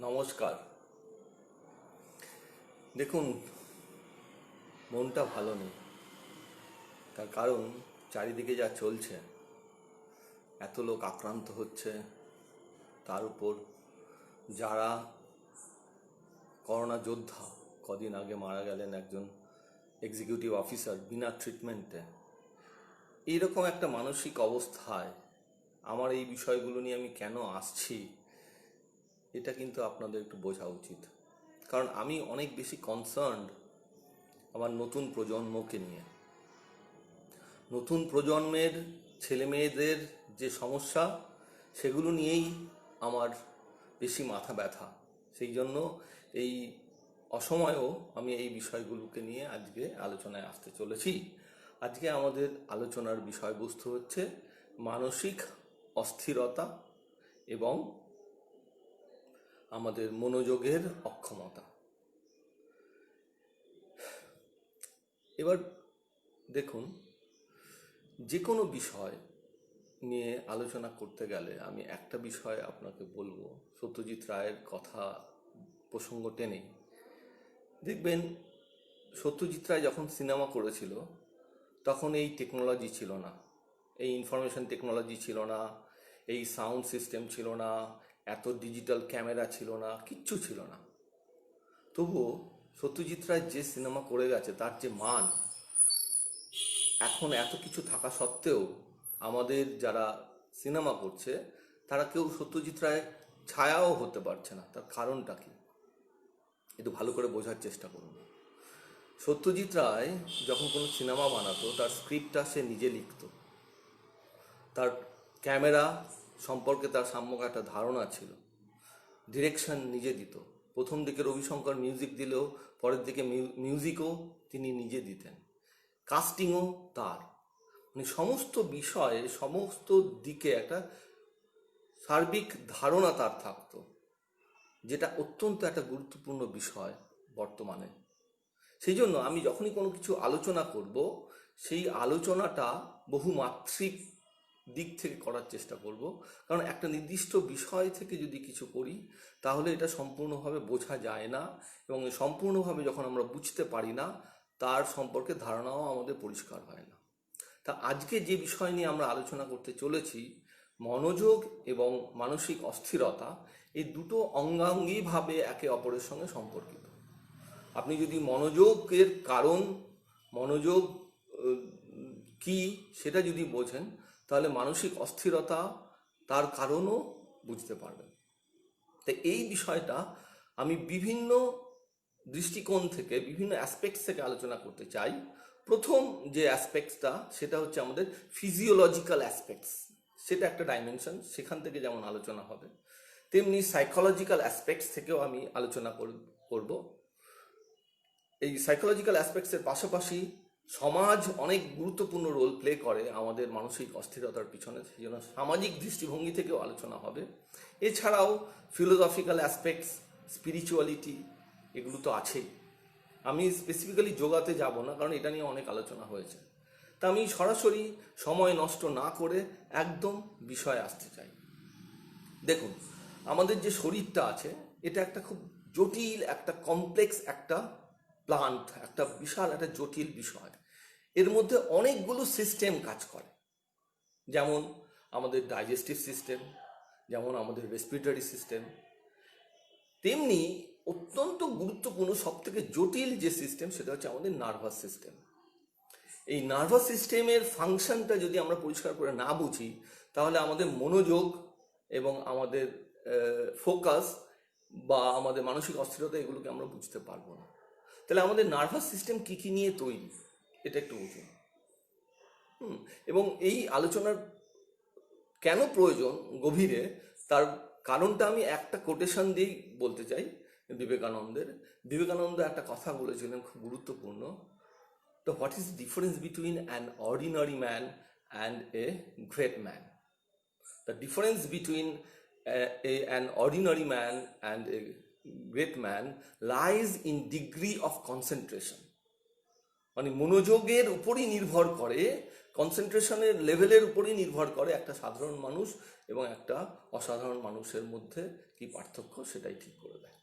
নমস্কার। দেখুন, মনটা ভালো নেই। তার কারণ চারিদিকে যা চলছে, এত লোক আক্রান্ত হচ্ছে, তার উপর যারা করোনা যোদ্ধা, কদিন আগে মারা গেলেন একজন এক্সিকিউটিভ অফিসার বিনা ট্রিটমেন্টে। এইরকম একটা মানসিক অবস্থায় আমার এই বিষয়গুলো নিয়ে আমি কেন আসছি, এটা কিন্তু আপনাদের একটু বোঝা উচিত। কারণ আমি অনেক বেশি কনসার্নড আমার নতুন প্রজন্মকে নিয়ে। নতুন প্রজন্মের ছেলে মেয়েদের যে সমস্যা, সেগুলো নিয়েই আমার বেশি মাথা ব্যথা। সেই জন্য এই অসময়েও আমি এই বিষয়গুলোকে নিয়ে আজকে আলোচনায় আসতে চলেছি। আজকে আমাদের আলোচনার বিষয়বস্তু হচ্ছে মানসিক অস্থিরতা এবং আমাদের মনোযোগের অক্ষমতা। এবার দেখুন, যে কোনো বিষয় নিয়ে আলোচনা করতে গেলে আমি একটা বিষয় আপনাকে বলবো। সত্যজিৎ রায়ের কথা প্রসঙ্গ টেনেই দেখবেন, সত্যজিৎ রায় যখন সিনেমা করেছিল তখন এই টেকনোলজি ছিল না, এই ইনফরমেশন টেকনোলজি ছিল না, এই সাউন্ড সিস্টেম ছিল না, এত ডিজিটাল ক্যামেরা ছিল না, কিচ্ছু ছিল না। তবুও সত্যজিৎ রায় যে সিনেমা করে গেছে তার যে মান, এখন এত কিছু থাকা সত্ত্বেও আমাদের যারা সিনেমা করছে তারা কেউ সত্যজিৎ রায় ছায়াও হতে পারছে না। তার কারণটা কি, একটু ভালো করে বোঝার চেষ্টা করুন। সত্যজিৎ রায় যখন কোনো সিনেমা বানাতো, তার স্ক্রিপ্টটা সে নিজে লিখত, তার ক্যামেরা সম্পর্কে তার সাম্যক একটা ধারণা ছিল, ডিরেকশন নিজে দিত। প্রথম দিকে রবিশঙ্কর মিউজিক দিলেও পরের দিকে মিউজিকও তিনি নিজে দিতেন, কাস্টিংও তার। মানে সমস্ত বিষয়ে সমস্ত দিকে একটা সার্বিক ধারণা তার থাকতো, যেটা অত্যন্ত একটা গুরুত্বপূর্ণ বিষয় বর্তমানে। সেই জন্য আমি যখনই কোনো কিছু আলোচনা করব, সেই আলোচনাটা বহুমাত্রিক দিক থেকে করার চেষ্টা করব। কারণ একটা নির্দিষ্ট বিষয় থেকে যদি কিছু করি তাহলে এটা সম্পূর্ণভাবে বোঝা যায় না, এবং সম্পূর্ণভাবে যখন আমরা বুঝতে পারি না, তার সম্পর্কে ধারণাও আমাদের পরিষ্কার হয় না। তা আজকে যে বিষয় নিয়ে আমরা আলোচনা করতে চলেছি, মনোযোগ এবং মানসিক অস্থিরতা, এই দুটো অঙ্গাঙ্গিভাবে একে অপরের সঙ্গে সম্পর্কিত। আপনি যদি মনোযোগের কারণ, মনোযোগ কি সেটা যদি বোঝেন, তাহলে মানসিক অস্থিরতা তার কারণও বুঝতে পারবেন। তাই এই বিষয়টা আমি বিভিন্ন দৃষ্টিকোণ থেকে, বিভিন্ন অ্যাসপেক্টস থেকে আলোচনা করতে চাই। প্রথম যে অ্যাসপেক্টসটা, সেটা হচ্ছে আমাদের ফিজিওলজিক্যাল অ্যাসপেক্টস। সেটা একটা ডাইমেনশন, সেখান থেকে যেমন আলোচনা হবে, তেমনি সাইকোলজিক্যাল অ্যাসপেক্টস থেকেও আমি আলোচনা করব। এই সাইকোলজিক্যাল অ্যাসপেক্টসের পাশাপাশি সমাজ অনেক গুরুত্বপূর্ণ রোল প্লে করে আমাদের মানসিক অস্থিরতার পিছনে, সেই জন্য সামাজিক দৃষ্টিভঙ্গি থেকেও আলোচনা হবে। এছাড়াও ফিলোসফিক্যাল অ্যাসপেক্টস, স্পিরিচুয়ালিটি, এগুলো তো আছেই। আমি স্পেসিফিক্যালি যোগাতে যাব না, কারণ এটা নিয়ে অনেক আলোচনা হয়েছে। তা আমি সরাসরি সময় নষ্ট না করে একদম বিষয়ে আসতে চাই। দেখুন, আমাদের যে শরীরটা আছে, এটা একটা খুব জটিল, একটা কমপ্লেক্স একটা প্লান্ট, একটা বিশাল একটা জটিল বিষয়। এর মধ্যে অনেকগুলো সিস্টেম কাজ করে, যেমন আমাদের ডাইজেস্টিভ সিস্টেম, যেমন আমাদের রেসপিরেটরি সিস্টেম, তেমনি অত্যন্ত গুরুত্বপূর্ণ সবথেকে জটিল যে সিস্টেম, সেটা হচ্ছে আমাদের নার্ভাস সিস্টেম। এই নার্ভাস সিস্টেমের ফাংশনটা যদি আমরা পরিষ্কার করে না বুঝি, তাহলে আমাদের মনোযোগ এবং আমাদের ফোকাস বা আমাদের মানসিক অস্থিরতা, এগুলোকে আমরা বুঝতে পারবো না। তাহলে আমাদের নার্ভাস সিস্টেম কী কী নিয়ে তৈরি, এটা একটু বুঝুন। এবং এই আলোচনার কেন প্রয়োজন গভীরে, তার কারণটা আমি একটা কোটেশন দিয়েই বলতে চাই। বিবেকানন্দ একটা কথা বলেছিলেন, খুব গুরুত্বপূর্ণ। তো what is the difference between an ordinary man and a great man? The difference between an ordinary man and a great man lies in degree of concentration. মানে মনোযোগের উপরই নির্ভর করে কনসেন্ট্রেশনের লেভেলের উপরই নির্ভর করে একটা সাধারণ মানুষ এবং একটা অসাধারণ মানুষের মধ্যে কি পার্থক্য সেটাই ঠিক করে দেয়।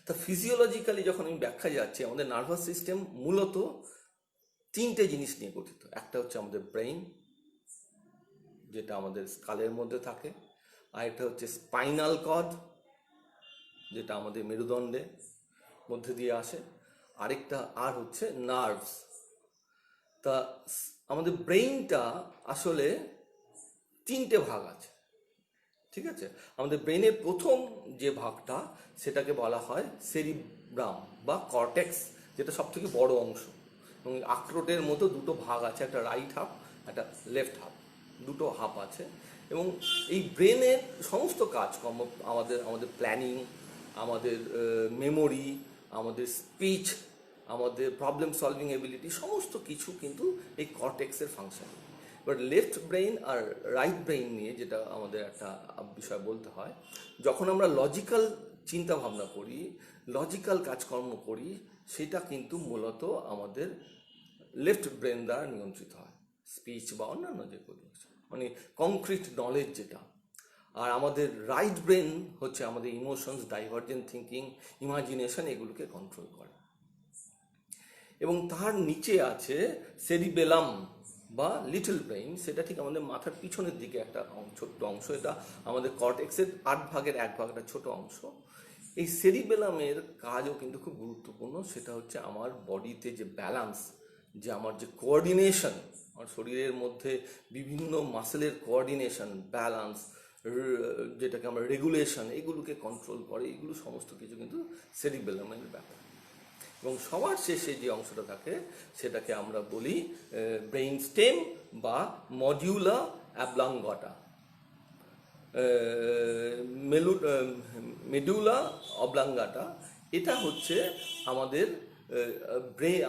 তা ফিজিওলজিক্যালি যখন আমি ব্যাখ্যা যাচ্ছি, আমাদের নার্ভাস সিস্টেম মূলত তিনটে জিনিস নিয়ে গঠিত। একটা হচ্ছে আমাদের ব্রেইন, যেটা আমাদের স্কালের মধ্যে থাকে, আর একটা হচ্ছে স্পাইনাল কর্ড, যেটা আমাদের মেরুদণ্ডের মধ্যে দিয়ে আসে, আরেকটা আর হচ্ছে নার্ভস। তা আমাদের ব্রেইনটা আসলে তিনটে ভাগ আছে, ঠিক আছে? আমাদের ব্রেইনের প্রথম যে ভাগটা সেটাকে বলা হয় সেরিব্রাম বা কর্টেক্স, যেটা সব থেকে বড় অংশ, এবং আখরোটের মতো দুটো ভাগ আছে, একটা রাইট হাফ একটা লেফট হাফ, দুটো হাফ আছে। এবং এই ব্রেনের সমস্ত কাজকর্ম, আমাদের প্ল্যানিং, আমাদের মেমোরি, আমাদের স্পিচ, আমাদের প্রবলেম সলভিং এবিলিটি, সমস্ত কিছু কিন্তু এই কর্টেক্সের ফাংশন। বাট লেফট ব্রেইন আর রাইট ব্রেইন নিয়ে যেটা আমাদের একটা বিষয় বলতে হয়, যখন আমরা লজিক্যাল চিন্তা ভাবনা করি, লজিক্যাল কাজকর্ম করি, সেটা কিন্তু মূলত আমাদের লেফট ব্রেন দ্বারা নিয়ন্ত্রিত হয়, স্পিচ বা অন্যান্য যেগুলো, মানে কংক্রিট নলেজ যেটা। আর আমাদের রাইট ব্রেন হচ্ছে আমাদের ইমোশনস, ডাইভার্জেন্ট থিঙ্কিং, ইমাজিনেশন, এগুলোকে কন্ট্রোল করে। এবং তার নিচে আছে সেরিবেলাম বা লিটল ব্রেইন, সেটা ঠিক আমাদের মাথার পিছনের দিকে একটা ছোট্ট অংশ, এটা আমাদের কর্টেক্সের 8 ভাগের 1 ভাগ, একটা ছোট অংশ। এই সেরিবেলামের কাজও কিন্তু খুব গুরুত্বপূর্ণ, সেটা হচ্ছে আমার বডিতে যে ব্যালেন্স, যে আমার যে কোঅর্ডিনেশন, আমার শরীরের মধ্যে বিভিন্ন মাসেলের কোঅর্ডিনেশন, ব্যালেন্স, যেটাকে আমরা রেগুলেশন, এগুলোকে কন্ট্রোল করে, এগুলো সমস্ত কিছু কিন্তু সেরিবেলামের ব্যাপার। এবং সবার শেষে যে অংশটা থাকে সেটাকে আমরা বলি ব্রেইন স্টেম বা মডিউলা অবলাঙ্গাটা, মেডুলা অবলাঙ্গাটা। এটা হচ্ছে আমাদের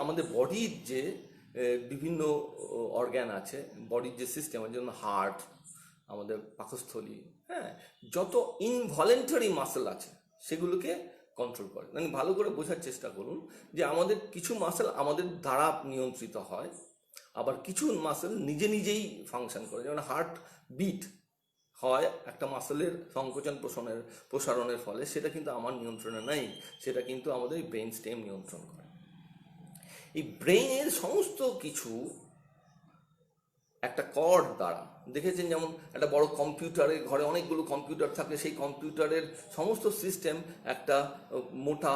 আমাদের বডির যে বিভিন্ন অর্গ্যান আছে, বডির যে সিস্টেম, যেমন হার্ট, আমাদের পাকস্থলী, হ্যাঁ, যত ইনভলেন্টারি মাসেল আছে সেগুলোকে কন্ট্রোল করে। মানে ভালো করে বোঝার চেষ্টা করুন যে আমাদের কিছু মাসেল আমাদের দ্বারা নিয়ন্ত্রিত হয়, আবার কিছু মাসেল নিজে নিজেই ফাংশন করে। যেমন হার্ট বিট হয় একটা মাসেলের সংকোচন প্রসারণের ফলে, সেটা কিন্তু আমার নিয়ন্ত্রণে নেই, সেটা কিন্তু আমাদের ব্রেইন স্টেম নিয়ন্ত্রণ করে। এই ব্রেইনের সমস্ত কিছু একটা কর্ড দ্বারা, দেখেছেন যেমন একটা বড় কম্পিউটারে, ঘরে অনেকগুলো কম্পিউটার থাকে, সেই কম্পিউটারের সমস্ত সিস্টেম একটা মোটা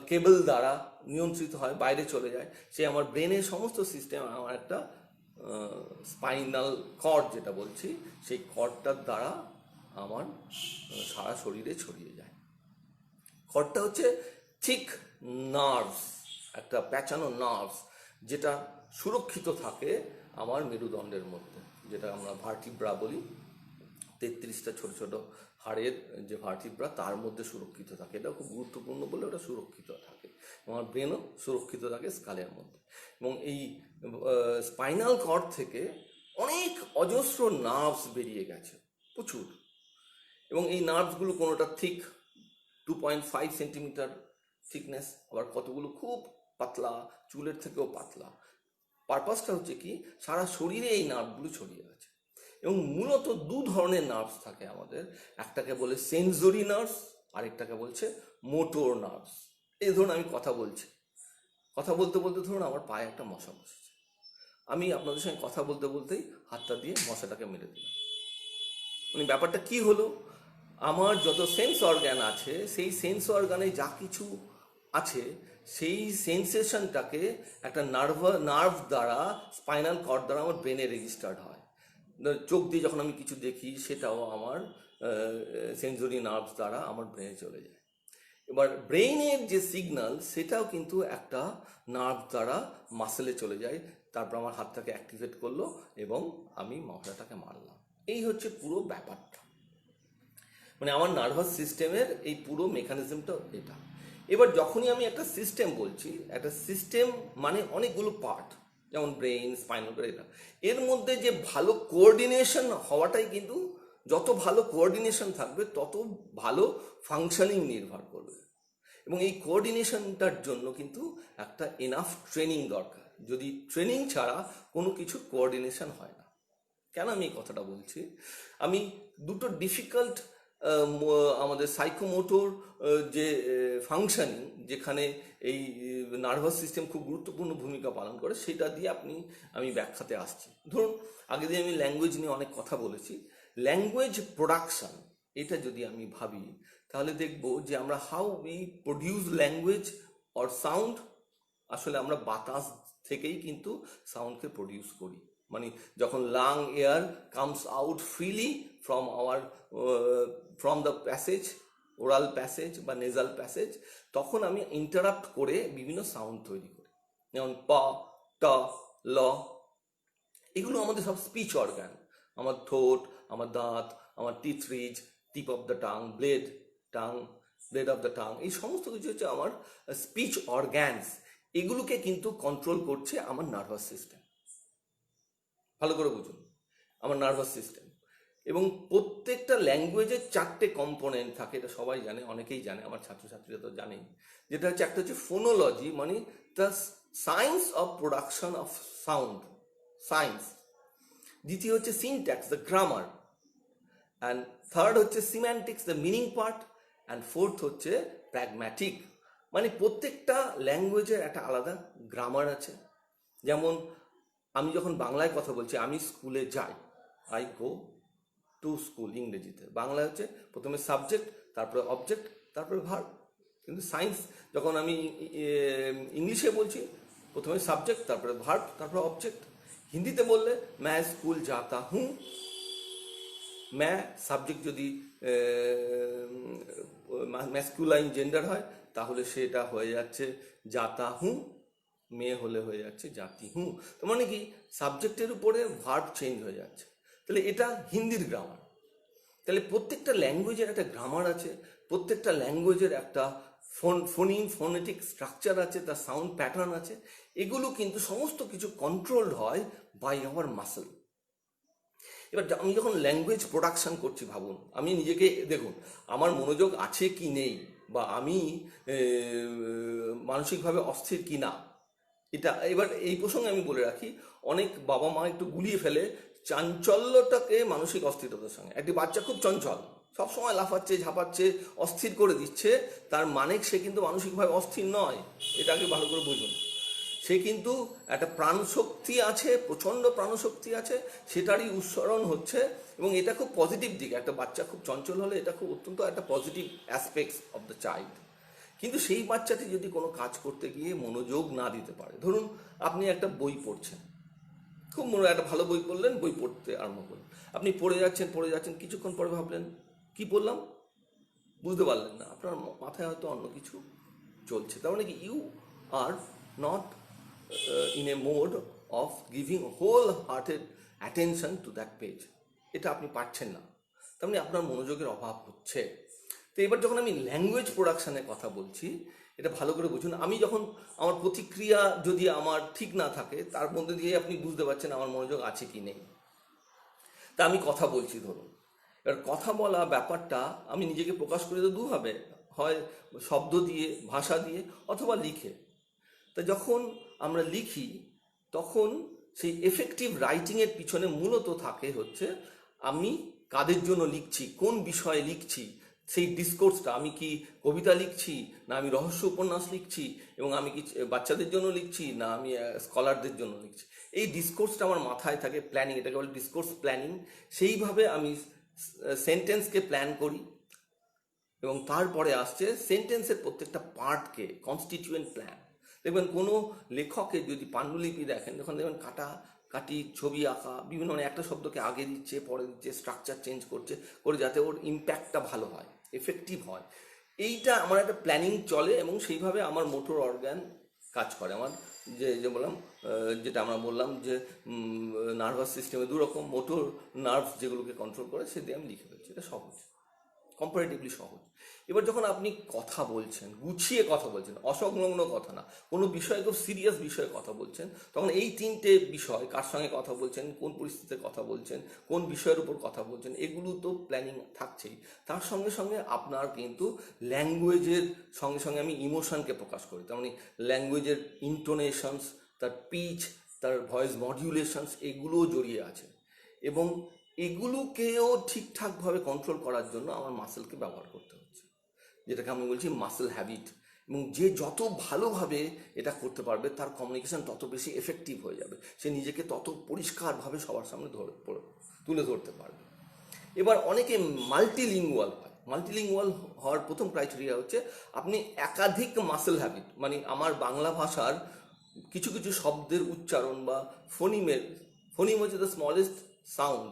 কেবল দ্বারা নিয়ন্ত্রিত হয়, বাইরে চলে যায়। সেই আমার ব্রেনের সমস্ত সিস্টেম আমার একটা স্পাইনাল কর্ড যেটা বলছি, সেই কর্ডটার দ্বারা আমার সারা শরীরে ছড়িয়ে যায়। কর্ডটা হচ্ছে ঠিক নার্ভস, একটা প্যাঁচানো নার্ভস, যেটা সুরক্ষিত থাকে আমার মেরুদণ্ডের মধ্যে, যেটা আমরা ভার্টিব্রা বলি। 33টা ছোট ছোট হাড়ের যে ভার্টিব্রা, তার মধ্যে সুরক্ষিত থাকে। এটা খুব গুরুত্বপূর্ণ বলে ওটা সুরক্ষিত থাকে। আমার ব্রেনও সুরক্ষিত থাকে স্কালের মধ্যে। এবং এই স্পাইনাল কর্ড থেকে অনেক অজস্র নার্ভস বেরিয়ে গেছে, প্রচুর। এবং এই নার্ভসগুলো কোনোটা থিক 2.5 সেন্টিমিটার থিকনেস, আবার কতগুলো খুব পাতলা, চুলের থেকেও পাতলা। পারপাসটা হচ্ছে কি, সারা শরীরে এই নার্ভগুলো ছড়িয়ে আছে। এবং মূলত 2 ধরনের নার্ভস থাকে আমাদের, একটাকে বলে সেন্সরি নার্ভস, আরেকটাকে বলছে মোটর নার্ভস। এই ধরুন আমি কথা বলছি, কথা বলতে বলতে ধরুন আমার পায়ে একটা মশা বসেছে, আমি আপনাদের সঙ্গে কথা বলতে বলতেই হাতটা দিয়ে মশাটাকে মেরে দিলাম। মানে ব্যাপারটা কি হলো, আমার যত সেন্স অর্গান আছে, সেই সেন্স অর্গানে যা কিছু আছে, সেই সেন্সেশনটাকে একটা নার্ভ দ্বারা, স্পাইনাল কর্ড দ্বারা আমার ব্রেনে রেজিস্টার্ড হয়। চোখ দিয়ে যখন আমি কিছু দেখি, সেটাও আমার সেন্সরি নার্ভস দ্বারা আমার ব্রেনে চলে যায়। এবার ব্রেইনের যে সিগন্যাল, সেটাও কিন্তু একটা নার্ভ দ্বারা মাসেলে চলে যায়, তারপর আমার হাতটাকে অ্যাক্টিভেট করলো এবং আমি মশাটাকে মারলাম। এই হচ্ছে পুরো ব্যাপারটা। মানে আমার নার্ভাস সিস্টেমের এই পুরো মেকানিজমটা এটা। এবার যখনই আমি একটা সিস্টেম বলছি, একটা সিস্টেম মানে অনেকগুলো পার্ট, যেমন ব্রেইন, স্পাইনাল কর্ড, এটা, এর মধ্যে যে ভালো কোঅর্ডিনেশন হওয়াটাই কিন্তু, যত ভালো কোঅর্ডিনেশন থাকবে তত ভালো ফাংশনিং নির্ভর করবে। এবং এই কোঅর্ডিনেশনটার জন্য কিন্তু একটা এনাফ ট্রেনিং দরকার। যদি ট্রেনিং ছাড়া কোনো কিছুর কোঅর্ডিনেশন হয় না। কেন আমি এই কথাটা বলছি? আমি দুটো ডিফিকাল্ট আমাদের সাইকোমোটর যে ফাংশনিং, যেখানে এই নার্ভাস সিস্টেম খুব গুরুত্বপূর্ণ ভূমিকা পালন করে, সেটা দিয়ে আমি ব্যাখ্যাতে আসছি। ধরুন, আগে দিয়ে আমি ল্যাঙ্গুয়েজ নিয়ে অনেক কথা বলেছি। ল্যাঙ্গুয়েজ প্রোডাকশন, এটা যদি আমি ভাবি, তাহলে দেখব যে আমরা how we produce language or sound. আসলে আমরা বাতাস থেকেই কিন্তু সাউন্ডকে প্রডিউস করি। মানে যখন lung air comes out freely from our from the passage, oral passage বা নেজাল প্যাসেজ, তখন আমি ইন্টারাপ্ট করে বিভিন্ন সাউন্ড তৈরি করি। যেমন প, ট, ল, এগুলো আমাদের সব স্পিচ অর্গান। আমার ঠোঁট, আমার দাঁত, আমার teeth ridge, tip of the tongue, blade of the tongue, এই সমস্ত কিছু হচ্ছে আমার স্পিচ অর্গানস। এগুলোকে কিন্তু কন্ট্রোল করছে আমার নার্ভাস সিস্টেম। ভালো করে বুঝুন, আমার নার্ভাস সিস্টেম। এবং প্রত্যেকটা ল্যাঙ্গুয়েজের 4টে কম্পোনেন্ট থাকে, এটা সবাই জানে, অনেকেই জানে, আমার ছাত্রছাত্রীরা তো জানেই। যেটা হচ্ছে, একটা হচ্ছে ফোনোলজি, মানে the science of production of sound, science. দ্বিতীয় হচ্ছে syntax, the grammar. And third হচ্ছে semantics, the meaning part. And fourth হচ্ছে প্র্যাগম্যাটিক, মানে প্রত্যেকটা ল্যাঙ্গুয়েজের একটা আলাদা গ্রামার আছে। যেমন আমি যখন বাংলায় কথা বলছি, আমি স্কুলে যাই, আই গো টু স্কুল, ইংরেজিতে। বাংলা হচ্ছে প্রথমে সাবজেক্ট, তারপরে অবজেক্ট, তারপরে ভার্ব। কিন্তু সায়েন্স যখন আমি ইংলিশে বলছি, প্রথমে সাবজেক্ট, তারপরে ভার্ব, তারপরে অবজেক্ট। হিন্দিতে বললে मैं স্কুল जाता हूँ, मैं সাবজেক্ট যদি ম্যাসকুলাইন জেন্ডার হয়, তাহলে সেটা হয়ে যাচ্ছে যাতা হুঁ, মেয়ে হলে হয়ে যাচ্ছে জাতি হুঁ। তো মানে কি, সাবজেক্টের উপরে ভার্ব চেঞ্জ হয়ে যাচ্ছে। তাহলে এটা হিন্দির গ্রামার। তাহলে প্রত্যেকটা ল্যাঙ্গুয়েজের একটা গ্রামার আছে, প্রত্যেকটা ল্যাঙ্গুয়েজের একটা ফোনেটিক স্ট্রাকচার আছে, তার সাউন্ড প্যাটার্ন আছে। এগুলো কিন্তু সমস্ত কিছু কন্ট্রোলড হয় বাই আওয়ার মাসল। এবার আমি যখন ল্যাঙ্গুয়েজ প্রোডাকশন করছি, ভাবুন, আমি নিজেকে দেখুন, আমার মনোযোগ আছে কি নেই, বা আমি মানসিকভাবে অস্থির কি না। এটা এবার এই প্রসঙ্গে আমি বলে রাখি, অনেক বাবা মা একটু গুলিয়ে ফেলে চাঞ্চল্যটাকে মানসিক অস্থিরতার সঙ্গে। একটি বাচ্চা খুব চঞ্চল, সবসময় লাফাচ্ছে, ঝাঁপাচ্ছে, অস্থির করে দিচ্ছে, তার মানে সে কিন্তু মানসিকভাবে অস্থির নয়। এটাকে ভালো করে বুঝুন। সে কিন্তু একটা প্রাণশক্তি আছে, প্রচণ্ড প্রাণশক্তি আছে, সেটারই উচ্চারণ হচ্ছে। এবং এটা খুব পজিটিভ দিক। একটা বাচ্চা খুব চঞ্চল হলে এটা খুব অত্যন্ত একটা positive aspects of the child. কিন্তু সেই বাচ্চাটি যদি কোনো কাজ করতে গিয়ে মনোযোগ না দিতে পারে, ধরুন আপনি একটা বই পড়ছেন, খুব একটা ভালো বই পড়লেন, বই পড়তে আরম্ভ করলেন, আপনি পড়ে যাচ্ছেন, কিছুক্ষণ পরে ভাবলেন কি পড়লাম, বুঝতে পারলেন না, আপনার মাথায় হয়তো অন্য কিছু চলছে। তার মানে কি, you are not in a mode of giving whole-hearted attention to that page. এটা আপনি পারছেন না, তার মানে আপনার মনোযোগের অভাব হচ্ছে। তো এবার যখন আমি ল্যাঙ্গুয়েজ প্রোডাকশানের কথা বলছি, এটা ভালো করে বুঝুন। আমি যখন আমার প্রতিক্রিয়া যদি আমার ঠিক না থাকে, তার মধ্যে দিয়ে আপনি বুঝতে পারছেন আমার মনোযোগ আছে কি নেই। তা আমি কথা বলছি, ধরুন, এবার কথা বলা ব্যাপারটা আমি নিজেকে প্রকাশ করি তো দুভাবে, হয় শব্দ দিয়ে, ভাষা দিয়ে, অথবা লিখে। তা যখন আমরা লিখি, তখন সেই এফেক্টিভ রাইটিংয়ের পিছনে মূলত থাকে হচ্ছে আমি কাদের জন্য লিখছি, কোন বিষয়ে লিখছি, সেই ডিসকোর্সটা। আমি কি কবিতা লিখছি, না আমি রহস্য উপন্যাস লিখছি, এবং আমি কি বাচ্চাদের জন্য লিখছি, না আমি স্কলারদের জন্য লিখছি। এই ডিসকোর্সটা আমার মাথায় থাকে, প্ল্যানিং, এটাকে বলে ডিসকোর্স প্ল্যানিং। সেইভাবে আমি সেন্টেন্সকে প্ল্যান করি, এবং তারপরে আসছে সেন্টেন্সের প্রত্যেকটা পার্টকে কনস্টিটিউয়েন্ট প্ল্যান। দেখবেন কোনো লেখকের যদি পাণ্ডুলিপি দেখেন, যখন দেখবেন কাটি, ছবি আঁকা, বিভিন্ন, মানে একটা শব্দকে আগে দিচ্ছে, পরে দিচ্ছে, স্ট্রাকচার চেঞ্জ করছে, করে যাতে ওর ইম্প্যাক্টটা ভালো হয়, এফেক্টিভ হয়। এইটা আমার একটা প্ল্যানিং চলে, এবং সেইভাবে আমার মোটর অর্গান কাজ করে। আমার যে বললাম, যেটা আমরা বললাম যে নার্ভাস সিস্টেমে দুরকম মোটর নার্ভস যেগুলোকে কন্ট্রোল করে, সে দিয়ে আমি লিখে ফেলছি। এটা সহজ, কম্পারেটিভলি সহজ। এবার যখন আপনি কথা বলছেন, গুছিয়ে কথা বলছেন, অসংলগ্ন কথা না, কোনো বিষয়ে, খুব সিরিয়াস বিষয়ে কথা বলছেন, তখন এই 3টে বিষয়, কার সঙ্গে কথা বলছেন, কোন পরিস্থিতিতে কথা বলছেন, কোন বিষয়ের উপর কথা বলছেন, এগুলো তো প্ল্যানিং থাকছেই। তার সঙ্গে সঙ্গে আপনার কিন্তু ল্যাঙ্গুয়েজের সঙ্গে সঙ্গে আমি ইমোশনকে প্রকাশ করি। তার মানে ল্যাঙ্গুয়েজের ইন্টোনেশনস, তার পিচ, তার ভয়েস মডিউলেশনস, এগুলোও জড়িয়ে আছে। এবং এগুলোকেও ঠিকঠাকভাবে কন্ট্রোল করার জন্য আমার মাসেলকে ব্যবহার করতে হচ্ছে, যেটাকে আমি বলছি মাসেল হ্যাবিট। এবং যে যত ভালোভাবে এটা করতে পারবে তার কমিউনিকেশন তত বেশি এফেক্টিভ হয়ে যাবে, সে নিজেকে তত পরিষ্কারভাবে সবার সামনে তুলে ধরতে পারবে। এবার অনেকে মাল্টিলিঙ্গুয়াল হয়। মাল্টিলিঙ্গুয়াল হওয়ার প্রথম ক্রাইটেরিয়া হচ্ছে আপনি একাধিক মাসেল হ্যাবিট, মানে আমার বাংলা ভাষার কিছু কিছু শব্দের উচ্চারণ বা ফোনিম হচ্ছে দ্য স্মলেস্ট সাউন্ড,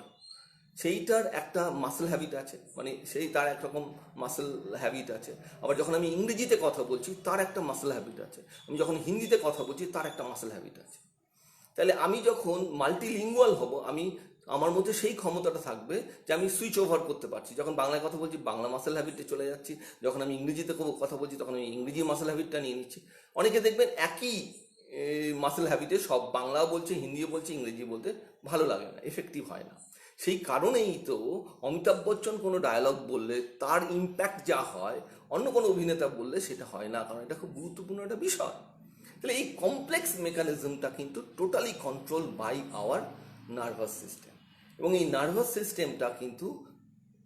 সেইটার একটা মাসেল হ্যাবিট আছে, মানে সেই তার একরকম মাসেল হ্যাবিট আছে। আবার যখন আমি ইংরেজিতে কথা বলছি তার একটা মাসেল হ্যাবিট আছে, আমি যখন হিন্দিতে কথা বলছি তার একটা মাসেল হ্যাবিট আছে। তাহলে আমি যখন মাল্টিলিঙ্গুয়াল হব, আমার মধ্যে সেই ক্ষমতাটা থাকবে যে আমি সুইচ ওভার করতে পারছি। যখন বাংলায় কথা বলছি বাংলা মাসেল হ্যাবিটে চলে যাচ্ছি, যখন আমি ইংরেজিতে কথা বলছি তখন আমি ইংরেজি মাসেল হ্যাবিটটা নিয়ে নিচ্ছি। অনেকে দেখবেন একই মাসেল হ্যাবিটে সব বাংলাও বলছে, হিন্দিও বলছে, ইংরেজি বলতে ভালো লাগে না, এফেক্টিভ হয় না। সেই কারণেই তো অমিতাভ বচ্চন কোনো ডায়ালগ বললে তার ইম্প্যাক্ট যা হয় অন্য কোনো অভিনেতা বললে সেটা হয় না, কারণ এটা খুব গুরুত্বপূর্ণ একটা বিষয়। তাহলে এই কমপ্লেক্স মেকানিজমটা কিন্তু totally control by our nervous system. এবং এই নার্ভাস সিস্টেমটা কিন্তু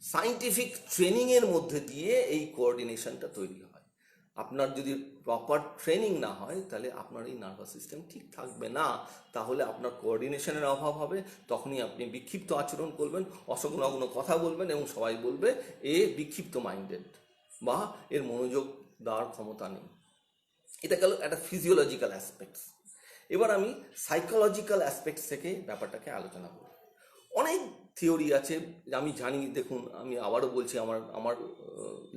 সায়েন্টিফিক ট্রেনিংয়ের মধ্যে দিয়ে এই কোঅর্ডিনেশনটা তৈরি হয়। আপনার যদি প্রপার ট্রেনিং না হয় তাহলে আপনার এই নার্ভাস সিস্টেম ঠিক থাকবে না, তাহলে আপনার কোঅর্ডিনেশনের অভাব হবে, তখনই আপনি বিক্ষিপ্ত আচরণ করবেন, অসংলগ্ন কথা বলবেন এবং সবাই বলবে এ বিক্ষিপ্ত মাইন্ডেড বা এর মনোযোগ দেওয়ার ক্ষমতা নেই। এটা গেল একটা ফিজিওলজিক্যাল অ্যাসপেক্টস। এবার আমি সাইকোলজিক্যাল অ্যাসপেক্টস থেকে ব্যাপারটাকে আলোচনা করব। অনেক থিওরি আছে, আমি জানি, দেখুন আমি আবারও বলছি আমার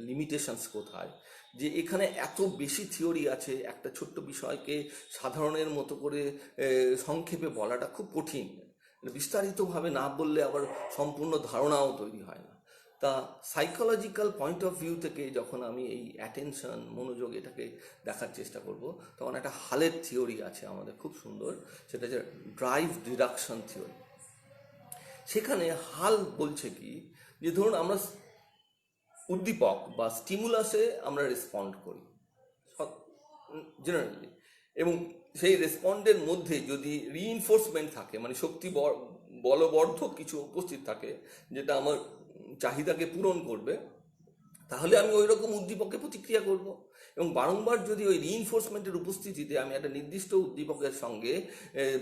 লিমিটেশনস কোথায়, যে এখানে এত বেশি থিওরি আছে, একটা ছোট্ট বিষয়কে সাধারণের মতো করে সংক্ষেপে বলাটা খুব কঠিন। বিস্তারিতভাবে না বললে আবার সম্পূর্ণ ধারণাও তৈরি হয় না। তা সাইকোলজিক্যাল পয়েন্ট অফ ভিউ থেকে যখন আমি এই অ্যাটেনশন, মনোযোগ, এটাকে দেখার চেষ্টা করব, তখন একটা হালের থিওরি আছে আমাদের খুব সুন্দর, সেটা হচ্ছে ড্রাইভ রিডাকশন থিওরি। সেখানে হাল বলছে কি, যে ধরুন আমরা উদ্দীপক বা স্টিমুলাসে আমরা রেসপন্ড করি জেনারেলি, এবং সেই রেসপন্ডের মধ্যে যদি রিইনফোর্সমেন্ট থাকে, মানে শক্তি বলবর্ধক কিছু উপস্থিত থাকে যেটা আমার চাহিদাকে পূরণ করবে, তাহলে আমি ওই রকম উদ্দীপকে প্রতিক্রিয়া করব। এবং বারংবার যদি ওই রিইনফোর্সমেন্টের উপস্থিতিতে আমি একটা নির্দিষ্ট উদ্দীপকের সঙ্গে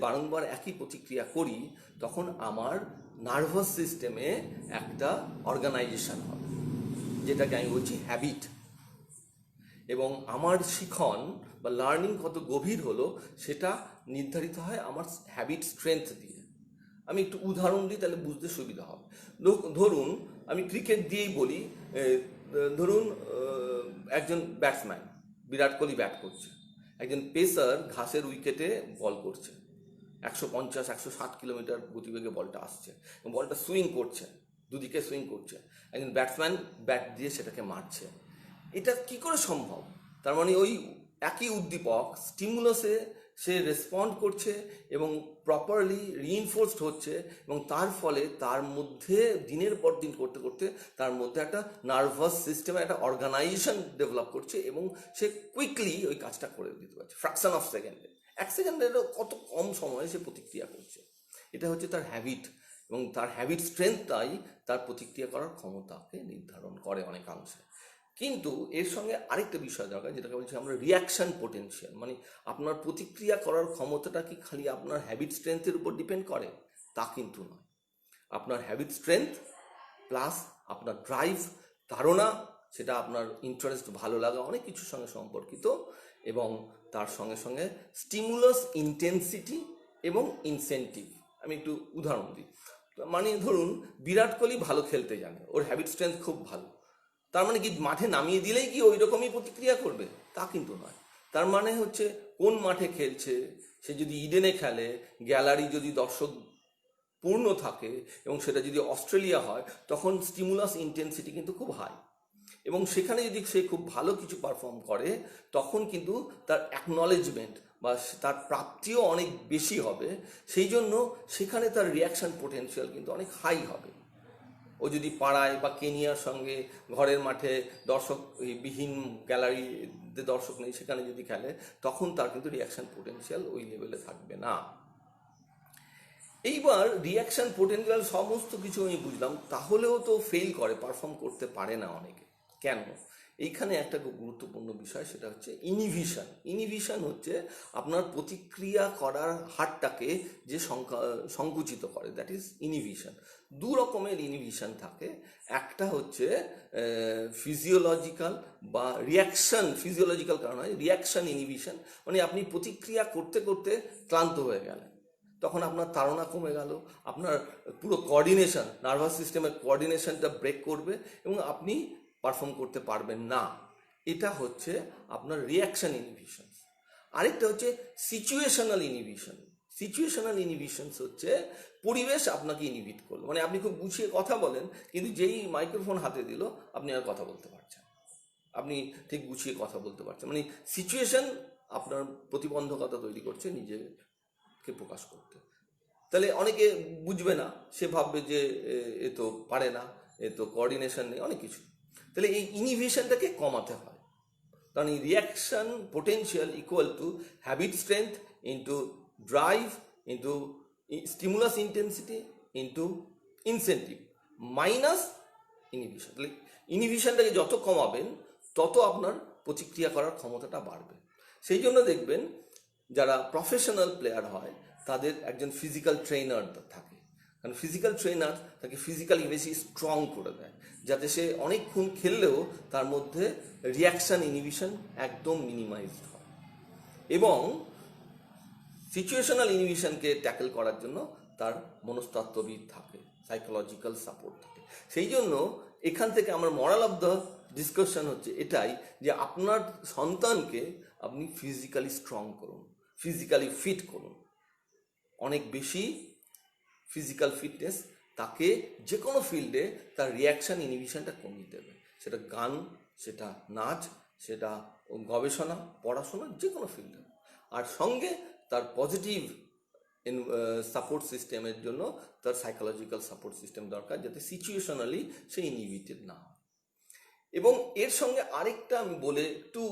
বারংবার একই প্রতিক্রিয়া করি, তখন আমার নার্ভাস সিস্টেমে একটা অর্গানাইজেশন হবে, যেটাকে আমি বলছি হ্যাবিট। এবং আমার শিখন বা লার্নিং কত গভীর হলো সেটা নির্ধারিত হয় আমার হ্যাবিট স্ট্রেংথ দিয়ে। আমি একটু উদাহরণ দিই, তাহলে বুঝতে সুবিধা হবে। ধরুন আমি ক্রিকেট দিয়েই বলি, ধরুন একজন ব্যাটসম্যান, বিরাট কোহলি ব্যাট করছে, একজন পেসার ঘাসের উইকেটে বল করছে, 150-160 কিলোমিটার গতিবেগে বলটা আসছে এবং বলটা সুইং করছে, দুদিকে সুইং করছে, একজন ব্যাটসম্যান ব্যাট দিয়ে সেটাকে মারছে। এটা কি করে সম্ভব? তার মানে ওই একই উদ্দীপক স্টিমুলাসে সে রেসপন্ড করছে এবং প্রপারলি রিইনফোর্সড হচ্ছে, এবং তার ফলে তার মধ্যে দিনের পর দিন করতে করতে তার মধ্যে একটা নার্ভাস সিস্টেমে একটা অর্গানাইজেশন ডেভেলপ করছে এবং সে কুইকলি ওই কাজটা করে দিতে পারছে ফ্র্যাকশন অফ সেকেন্ডে। 1 সেকেন্ডেরও কত কম সময়ে সে প্রতিক্রিয়া করছে। এটা হচ্ছে তার হ্যাবিট, এবং তার হ্যাবিট স্ট্রেংথটাই তার প্রতিক্রিয়া করার ক্ষমতাকে নির্ধারণ করে অনেকাংশে। কিন্তু এর সঙ্গে আরেকটা বিষয় দরকার, যেটাকে বলছি আমরা রিয়াকশন পোটেনশিয়াল, মানে আপনার প্রতিক্রিয়া করার ক্ষমতাটা কি খালি আপনার হ্যাবিট স্ট্রেংথের উপর ডিপেন্ড করে? তা কিন্তু নয়। আপনার হ্যাবিট স্ট্রেংথ প্লাস আপনার ড্রাইভ, ধারণা, সেটা আপনার ইন্টারেস্ট, ভালো লাগা, অনেক কিছুর সঙ্গে সম্পর্কিত, এবং তার সঙ্গে সঙ্গে স্টিমুলাস ইন্টেন্সিটি এবং ইনসেন্টিভ। আমি একটু উদাহরণ দিই। মানে ধরুন বিরাট কোহলি ভালো খেলতে জানে, ওর হ্যাবিট স্ট্রেংথ খুব ভালো, তার মানে কি মাঠে নামিয়ে দিলেই কি ওই রকমই প্রতিক্রিয়া করবে? তা কিন্তু নয়। তার মানে হচ্ছে কোন মাঠে খেলছে, সে যদি ইডেনে খেলে, গ্যালারি যদি দর্শক পূর্ণ থাকে, এবং সেটা যদি অস্ট্রেলিয়া হয়, তখন স্টিমুলাস ইন্টেন্সিটি কিন্তু খুব হাই, এবং সেখানে যদি সে খুব ভালো কিছু পারফর্ম করে, তখন কিন্তু তার অ্যাকনলেজমেন্ট বা তার প্রাপ্তিও অনেক বেশি হবে। সেই জন্য সেখানে তার রিয়াকশন পোটেনশিয়াল কিন্তু অনেক হাই হবে। ও যদি পাড়ায় বা কেনিয়ার সঙ্গে ঘরের মাঠে দর্শক বিহীন গ্যালারিতে দর্শক নেই সেখানে যদি খেলে, তখন তার কিন্তু রিয়াকশন পোটেনশিয়াল ওই লেভেলে থাকবে না। এইবার রিয়াকশন পোটেনশিয়াল সমস্ত কিছু আমি বুঝলাম, তাহলেও তো ফেল করে, পারফর্ম করতে পারে না অনেকে। কেন? এইখানে একটা খুব গুরুত্বপূর্ণ বিষয়, সেটা হচ্ছে ইনহিবিশন। ইনহিবিশন হচ্ছে আপনার প্রতিক্রিয়া করার হারটাকে যে সংকুচিত করে, দ্যাট ইজ ইনহিবিশন। দু রকমের ইনহিবিশন থাকে। একটা হচ্ছে ফিজিওলজিক্যাল বা রিয়াকশন, ফিজিওলজিক্যাল কারণ হয় রিয়াকশন ইনহিবিশন, মানে আপনি প্রতিক্রিয়া করতে করতে ক্লান্ত হয়ে গেলেন, তখন আপনার তাড়না কমে গেল, আপনার পুরো কোঅর্ডিনেশন, নার্ভাস সিস্টেমের কোঅর্ডিনেশনটা ব্রেক করবে এবং আপনি পারফর্ম করতে পারবেন না। এটা হচ্ছে আপনার রিয়াকশন ইনহিবিশন। আরেকটা হচ্ছে সিচুয়েশনাল ইনহিবিশন। সিচুয়েশনাল ইনহিবিশনস হচ্ছে পরিবেশ আপনাকে ইনহিবিট করলো, মানে আপনি খুব গুছিয়ে কথা বলেন, কিন্তু যেই মাইক্রোফোন হাতে দিল আপনি আর কথা বলতে পারছেন, আপনি ঠিক গুছিয়ে কথা বলতে পারছেন, মানে সিচুয়েশন আপনার প্রতিবন্ধকতা তৈরি করছে নিজেকে প্রকাশ করতে। তাহলে অনেকে বুঝবে না, সে ভাববে যে এ তো পারে না, এ তো কোঅর্ডিনেশন নেই, অনেক কিছু। তাহলে এই ইনহিবিশনটাকে কমাতে হয়, কারণ এই reaction potential equal to habit strength into drive into stimulus intensity into incentive minus inhibition. তাহলে ইনহিবিশনটাকে যত কমাবেন তত আপনার প্রতিক্রিয়া করার ক্ষমতাটা বাড়বে। সেই জন্য দেখবেন যারা প্রফেশনাল প্লেয়ার হয় তাদের একজন ফিজিক্যাল ট্রেনার থাকে, কারণ ফিজিক্যাল ট্রেনার তাকে ফিজিক্যালি বেশি স্ট্রং করে দেয়, যাতে সে অনেকক্ষণ খেললেও তার মধ্যে রিয়াকশান ইনহিবিশন একদম মিনিমাইজড হয়। এবং সিচুয়েশনাল ইনহিবিশনকে ট্যাকেল করার জন্য তার মনস্তত্ত্ববিদ থাকে, সাইকোলজিক্যাল সাপোর্ট থাকে। সেই জন্য এখান থেকে আমার মরাল অফ দ্য ডিসকাশন হচ্ছে এটাই, যে আপনার সন্তানকে আপনি ফিজিক্যালি স্ট্রং করুন, ফিজিক্যালি ফিট করুন। অনেক বেশি ফিজিক্যাল ফিটনেস তাকে যে কোনো ফিল্ডে তার রিয়াকশান ইনহিবিশনটা কমিয়ে দেবে, সেটা গান, সেটা নাচ, সেটা গবেষণা, পড়াশোনা, যে কোনো ফিল্ডে। আর সঙ্গে তার পজিটিভ সাপোর্ট সিস্টেমের জন্য তার সাইকোলজিক্যাল সাপোর্ট সিস্টেম দরকার, যাতে সিচুয়েশনালি সে ইনহিবিটেড না হয়। এবং এর সঙ্গে আরেকটা আমি বলে একটু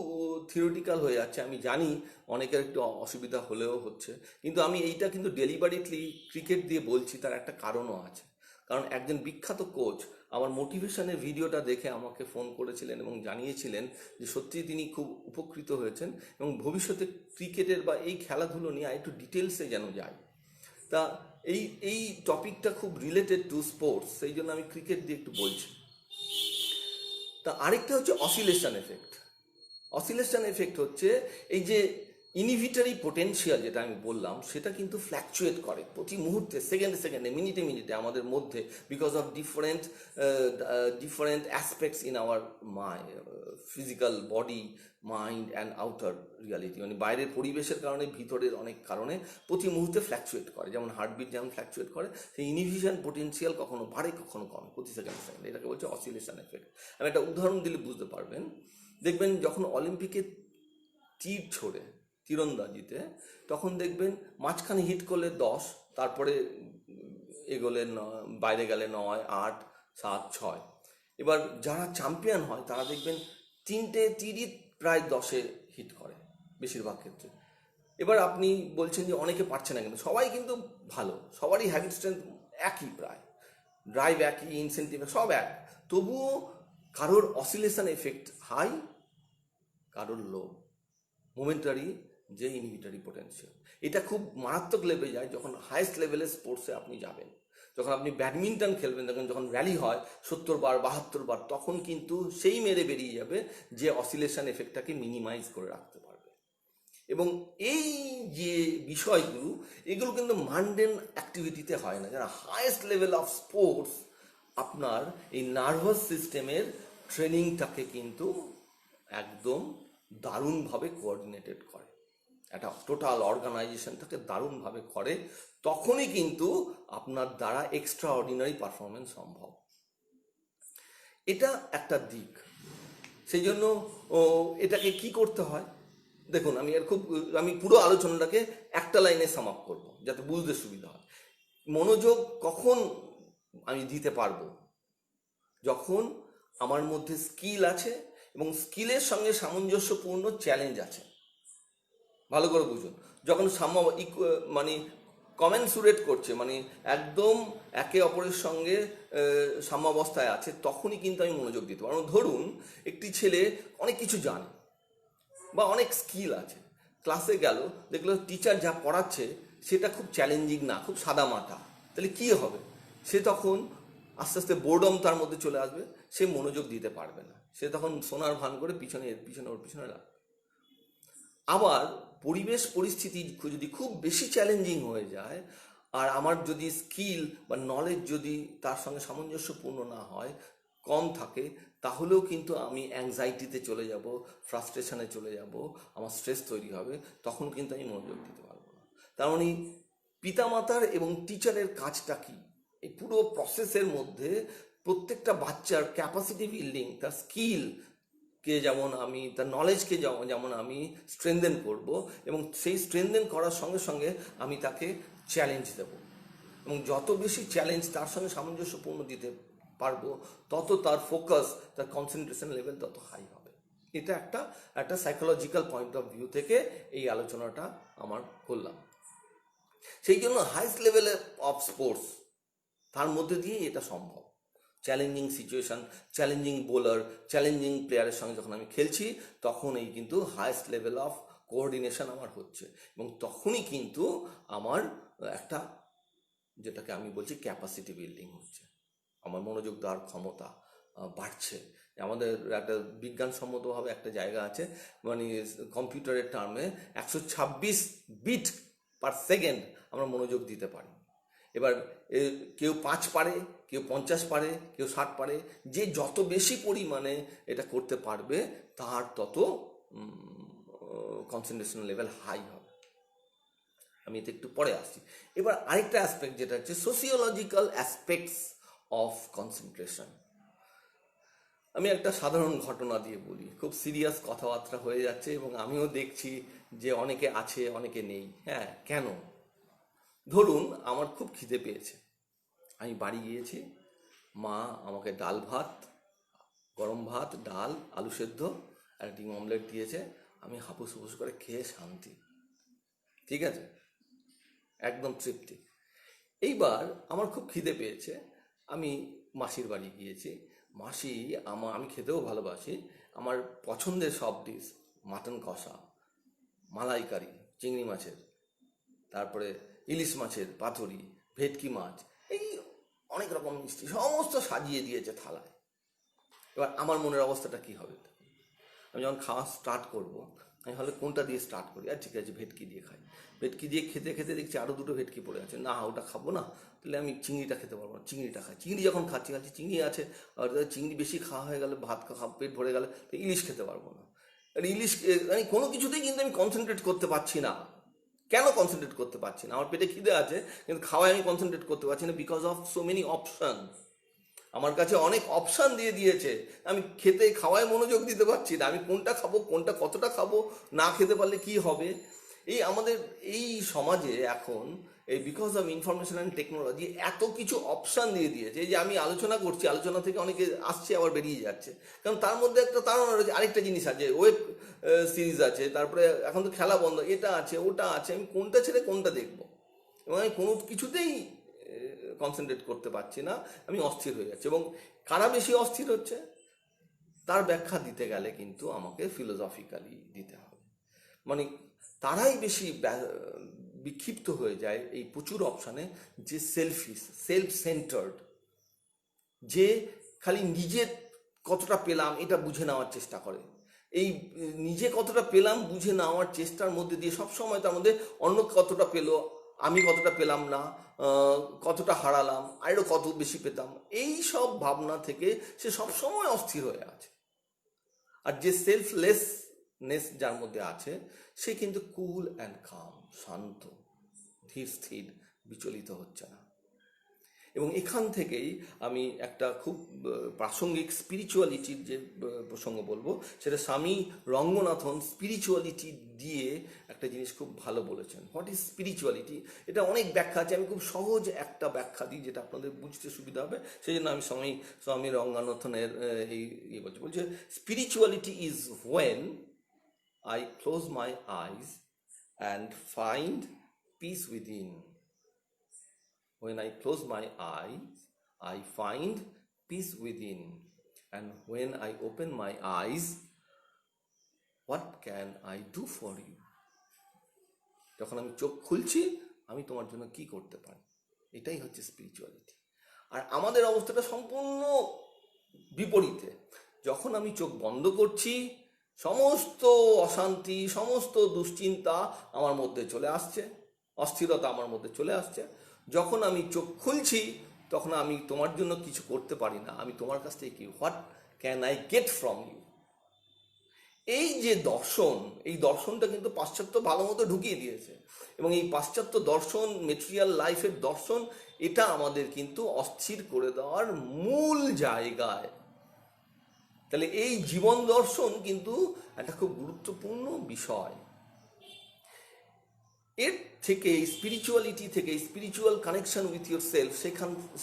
থিওরিটিক্যাল হয়ে যাচ্ছে, আমি জানি অনেকের একটু অসুবিধা হলেও হচ্ছে, কিন্তু আমি এইটা কিন্তু ডেলিবারেটলি ক্রিকেট দিয়ে বলছি, তার একটা কারণও আছে। কারণ একজন বিখ্যাত কোচ আমার মোটিভেশনের ভিডিওটা দেখে আমাকে ফোন করেছিলেন এবং জানিয়েছিলেন যে সত্যি তিনি খুব উপকৃত হয়েছেন এবং ভবিষ্যতে ক্রিকেটের বা এই খেলাধুলো নিয়ে একটু ডিটেলসে যেন যায়। তা এই টপিকটা খুব রিলেটেড টু স্পোর্টস, সেই জন্য আমি ক্রিকেট দিয়ে একটু বলছি। তা আরেকটা হচ্ছে অসিলেশন এফেক্ট। অসিলেশন এফেক্ট হচ্ছে এই যে ইনহিবিটরি পোটেনশিয়াল যেটা আমি বললাম, সেটা কিন্তু ফ্ল্যাকচুয়েট করে প্রতি মুহূর্তে, সেকেন্ডে সেকেন্ডে, মিনিটে মিনিটে আমাদের মধ্যে, because of different aspects in our physical body, mind and outer reality, মানে বাইরের পরিবেশের কারণে, ভিতরের অনেক কারণে প্রতি মুহূর্তে ফ্ল্যাকচুয়েট করে। যেমন হার্টবিট যেমন ফ্ল্যাকচুয়েট করে, সেই ইনহিবিশন পোটেনশিয়াল কখনো বাড়ে কখনো কমে প্রতি সেকেন্ডে সেকেন্ডে, এটাকে বলছে অসিলেশন এফেক্ট। আমি একটা উদাহরণ দিলে বুঝতে পারবেন। দেখবেন যখন অলিম্পিকে তীর ছোড়ে, তীরন্দাজিতে, তখন দেখবেন মাঝখানে হিট করলে 10, তারপরে এগোলে বাইরে গেলে 9, 8, 7, 6। এবার যারা চ্যাম্পিয়ন হয় তারা দেখবেন 3টে তীরই প্রায় 10-এ হিট করে বেশিরভাগ ক্ষেত্রে। এবার আপনি বলছেন যে অনেকে পারছে না, কিন্তু সবাই কিন্তু ভালো, সবারই হ্যাবিট স্ট্রেংথ একই, প্রায় ড্রাইভ একই, ইনসেন্টিভ সব এক, তবুও কারোর অসিলেশন এফেক্ট হাই, কারোর লো, মোমেন্টারি যে ইনহিবিটরি পোটেনশিয়াল। এটা খুব মারাত্মক লেভেলে যায় যখন হাইয়েস্ট লেভেলের স্পোর্টসে আপনি যাবেন। যখন আপনি ব্যাডমিন্টন খেলবেন, যখন র্যালি হয় 70 বার 72 বার, তখন কিন্তু সেই মেরে বেরিয়ে যাবে যে অসিলেশন এফেক্টটাকে মিনিমাইজ করে রাখতে পারবে। এবং এই যে বিষয়গুলো, এগুলো কিন্তু মানডেন অ্যাক্টিভিটিতে হয় না। যারা হাইয়েস্ট লেভেল অফ স্পোর্টস, আপনার এই নার্ভাস সিস্টেমের ট্রেনিংটাকে কিন্তু একদম দারুণভাবে কোঅর্ডিনেটেড করে, একটা টোটাল অর্গানাইজেশনটাকে দারুণভাবে করে, তখনই কিন্তু আপনার দ্বারা এক্সট্রা অর্ডিনারি পারফরমেন্স সম্ভব। এটা একটা দিক। সেই জন্য এটাকে কি করতে হয় দেখুন, আমি পুরো আলোচনাটাকে একটা লাইনে সাম আপ করবো যাতে বুঝতে সুবিধা হয়। মনোযোগ কখন আমি দিতে পারবো, যখন আমার মধ্যে স্কিল আছে এবং স্কিলের সঙ্গে সামঞ্জস্যপূর্ণ চ্যালেঞ্জ আছে। ভালো করে বুঝুন, যখন মানে কমেন্সুরেট করছে, মানে একদম একে অপরের সঙ্গে সাম্যাবস্থায় আছে, তখনই কিন্তু আমি মনোযোগ দিতে পারবো। ধরুন একটি ছেলে অনেক কিছু জানে বা অনেক স্কিল আছে, ক্লাসে গেল, দেখলো টিচার যা পড়াচ্ছে সেটা খুব চ্যালেঞ্জিং না, খুব সাদা মাটা, তাহলে কী হবে? সে তখন আস্তে আস্তে বোর্ডম তার মধ্যে চলে আসবে, সে মনোযোগ দিতে পারবে না, সে তখন সোনার ভান করে ওর পিছনে লাগবে। আবার পরিবেশ পরিস্থিতি যদি খুব বেশি চ্যালেঞ্জিং হয়ে যায়, আর আমার যদি স্কিল বা নলেজ যদি তার সঙ্গে সামঞ্জস্যপূর্ণ না হয়, কম থাকে, তাহলেও কিন্তু আমি অ্যাংজাইটিতে চলে যাব, ফ্রাস্ট্রেশনে চলে যাব, আমার স্ট্রেস তৈরি হবে, তখন কিন্তু আমি মনোযোগ দিতে পারবো না। তার মানে পিতামাতার এবং টিচারের কাজটা কি? এই পুরো প্রসেসের মধ্যে প্রত্যেকটা বাচ্চার ক্যাপাসিটি বিল্ডিং, তার স্কিল কে যেমন আমি, তার নলেজকে যেমন আমি স্ট্রেনদেন করব, এবং সেই স্ট্রেনদেন করার সঙ্গে সঙ্গে আমি তাকে চ্যালেঞ্জ দেব, এবং যত বেশি চ্যালেঞ্জ তার সঙ্গে সামঞ্জস্যপূর্ণ দিতে পারবো, তত তার ফোকাস, তার কনসেন্ট্রেশন লেভেল তত হাই হবে। এটা একটা সাইকোলজিক্যাল পয়েন্ট অফ ভিউ থেকে এই আলোচনাটা আমার করলাম। সেই জন্য হাইস্ট লেভেলে অফ স্পোর্টস, তার মধ্যে দিয়ে এটা সম্ভব। Challenging situation, challenging bowler, challenging প্লেয়ারের সঙ্গে যখন আমি খেলছি, তখন এই কিন্তু হাইস্ট লেভেল অফ কোঅর্ডিনেশন আমার হচ্ছে, এবং তখনই কিন্তু আমার একটা, যেটাকে আমি বলছি ক্যাপাসিটি বিল্ডিং হচ্ছে, আমার মনোযোগ দেওয়ার ক্ষমতা বাড়ছে। আমাদের একটা বিজ্ঞানসম্মতভাবে একটা জায়গা আছে, মানে কম্পিউটারের টার্মে 126 বিট পার সেকেন্ড আমরা মনোযোগ দিতে পারি। এবার কেউ 5 পারে, কেউ 50 পারে, কেউ 60 পারে, যে যত বেশি পরিমাণে এটা করতে পারবে, তার তত কনসেন্ট্রেশন লেভেল হাই হবে। আমি এতে একটু পরে আসছি। এবার আরেকটা অ্যাসপেক্ট, যেটা হচ্ছে সোসিওলজিক্যাল অ্যাসপেক্টস অফ কনসেন্ট্রেশন। আমি একটা সাধারণ ঘটনা দিয়ে বলি, খুব সিরিয়াস কথাবার্তা হয়ে যাচ্ছে, এবং আমিও দেখছি যে অনেকে আছে, অনেকে নেই। হ্যাঁ, কেন? ধরুন আমার খুব খিদে পেয়েছে, আমি বাড়ি গিয়েছি, মা আমাকে ডাল ভাত, গরম ভাত, ডাল, আলু সেদ্ধ আর ডিম অমলেট দিয়েছে, আমি হাপুস হুপুস করে খেয়ে শান্তি, ঠিক আছে, একদম তৃপ্তি। এইবার আমার খুব খিদে পেয়েছে, আমি মাসির বাড়ি গিয়েছি, মাসি আমি খেতেও ভালোবাসি, আমার পছন্দের সব ডিশ, মাটন কষা, মালাইকারি, চিংড়ি মাছের, তারপরে ইলিশ মাছের পাতুরি, ভেটকি মাছ, এই অনেক রকম মিষ্টি সমস্ত সাজিয়ে দিয়েছে থালায়। এবার আমার মনের অবস্থাটা কী হবে? আমি যখন খাওয়া স্টার্ট করব, আমি হলে কোনটা দিয়ে স্টার্ট করি? আর ঠিক আছে, ভেটকি দিয়ে খাই। ভেটকি দিয়ে খেতে খেতে দেখছি আরও দুটো ভেটকি পড়ে আছে, না ওটা খাবো না, তাহলে আমি চিংড়িটা খেতে পারবো না, চিংড়িটা খাই। চিংড়ি যখন খাচ্ছি চিংড়ি আছে, আর চিংড়ি বেশি খাওয়া হয়ে গেলে, ভাত পেট ভরে গেলে, তো ইলিশ খেতে পারবো না। আর ইলিশ আমি কোনো কিছুতেই কিন্তু আমি কনসেন্ট্রেট করতে পারছি না। কেন কনসেন্ট্রেট করতে পারছি না? আমার পেটে খিদে আছে, কিন্তু খাওয়ায় আমি কনসেন্ট্রেট করতে পারছি না, because of so many option. আমার কাছে অনেক অপশান দিয়ে দিয়েছে, আমি খেতে খাওয়ায় মনোযোগ দিতে পারছি না, আমি কোনটা খাবো, কোনটা কতটা খাবো, না খেতে পারলে কি হবে। এই আমাদের এই সমাজে এখন, এই because of information and technology, এত কিছু অপশান দিয়ে দিয়েছে। এই যে আমি আলোচনা করছি, আলোচনা থেকে অনেকে আসছে আবার বেরিয়ে যাচ্ছে, কারণ তার মধ্যে একটা রয়েছে, আরেকটা জিনিস আছে, ওয়েব সিরিজ আছে, তারপরে এখন তো খেলা বন্ধ, এটা আছে, ওটা আছে, আমি কোনটা ছেড়ে কোনটা দেখবো, এবং আমি কোনো কিছুতেই কনসেন্ট্রেট করতে পারছি না, আমি অস্থির হয়ে যাচ্ছি। এবং কারা বেশি অস্থির হচ্ছে, তার ব্যাখ্যা দিতে গেলে কিন্তু আমাকে ফিলোসফিক্যালি দিতে হবে। মানে তারাই বেশি বিক্ষিপ্ত হয়ে যায় এই প্রচুর অপশানে, যে সেলফ সেন্টার্ড, যে খালি নিজে কতটা পেলাম এটা বুঝে নেওয়ার চেষ্টা করে। এই নিজে কতটা পেলাম বুঝে নেওয়ার চেষ্টার মধ্যে দিয়ে সবসময় তার মধ্যে অন্য কতটা পেলো, আমি কতটা পেলাম না, কতটা হারালাম, আরও কত বেশি পেতাম, এই সব ভাবনা থেকে সে সবসময় অস্থির হয়ে আছে। আর যে সেলফলেসনেস যার মধ্যে আছে, সে কিন্তু কুল অ্যান্ড কাম, শান্ত, ধীর স্থির, বিচলিত হচ্ছে না। এবং এখান থেকেই আমি একটা খুব প্রাসঙ্গিক স্পিরিচুয়ালিটির যে প্রসঙ্গ বলবো, সেটা স্বামী রঙ্গনাথন স্পিরিচুয়ালিটি দিয়ে একটা জিনিস খুব ভালো বলেছেন। What is spirituality? এটা অনেক ব্যাখ্যা আছে, আমি খুব সহজ একটা ব্যাখ্যা দিই যেটা আপনাদের বুঝতে সুবিধা হবে, সেই জন্য আমি স্বামী রঙ্গনাথনের এই বলছে spirituality is when I close my eyes and find peace within. When I close my eyes, I find peace within. And when I open my eyes, what can I do for you? যখন আমি চোখ খুলছি, আমি তোমার জন্য কি করতে পারি? এটাই হচ্ছে স্পিরিচুয়ালিটি। আর আমাদের অবস্থাটা সম্পূর্ণ বিপরীতে। যখন আমি চোখ বন্ধ করছি, সমস্ত অশান্তি, সমস্ত দুশ্চিন্তা আমার মধ্যে চলে আসছে, অস্থিরতা আমার মধ্যে চলে আসছে। যখন আমি চোখ খুলছি, তখন আমি তোমার জন্য কিছু করতে পারি না, আমি তোমার কাছ থেকে কি, what can I get from you? এই যে দর্শন, এই দর্শনটা কিন্তু পাশ্চাত্য ভালো মতো ঢুকিয়ে দিয়েছে, এবং এই পাশ্চাত্য দর্শন, মেটেরিয়াল লাইফের দর্শন, এটা আমাদের কিন্তু অস্থির করে দেওয়ার মূল জায়গায়। তাহলে এই জীবন দর্শন কিন্তু একটা খুব গুরুত্বপূর্ণ বিষয়। এর থেকে স্পিরিচুয়ালিটি থেকে, spiritual connection with your self,